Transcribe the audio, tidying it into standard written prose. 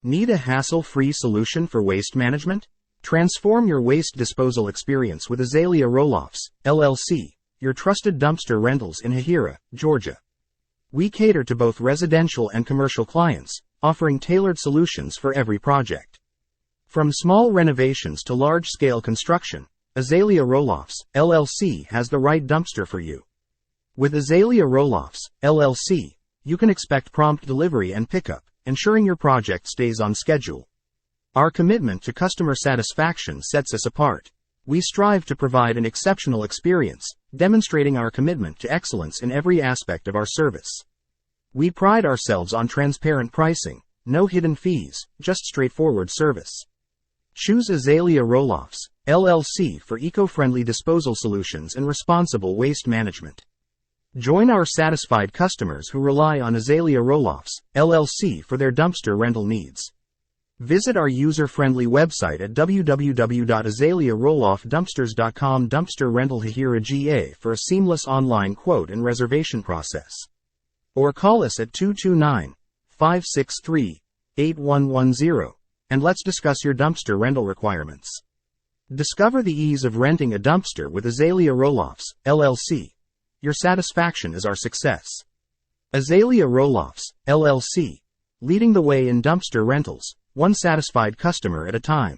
Need a hassle-free solution for waste management? Transform your waste disposal experience with Azalea Rolloffs, LLC, your trusted dumpster rentals in Hahira, Georgia. We cater to both residential and commercial clients, offering tailored solutions for every project. From small renovations to large-scale construction, Azalea Rolloffs, LLC has the right dumpster for you. With Azalea Rolloffs, LLC, you can expect prompt delivery and pickup, ensuring your project stays on schedule. Our commitment to customer satisfaction sets us apart. We strive to provide an exceptional experience, demonstrating our commitment to excellence in every aspect of our service. We pride ourselves on transparent pricing, no hidden fees, just straightforward service. Choose Azalea Rolloffs, LLC for eco-friendly disposal solutions and responsible waste management. Join our satisfied customers who rely on Azalea Rolloffs, LLC for their dumpster rental needs. Visit our user-friendly website at www.azalearolloffdumpsters.com. Dumpster Rental Hahira GA for a seamless online quote and reservation process. Or call us at 229-563-8110 and let's discuss your dumpster rental requirements. Discover the ease of renting a dumpster with Azalea Rolloffs, LLC. Your satisfaction is our success. Azalea Rolloffs, LLC, leading the way in dumpster rentals, one satisfied customer at a time.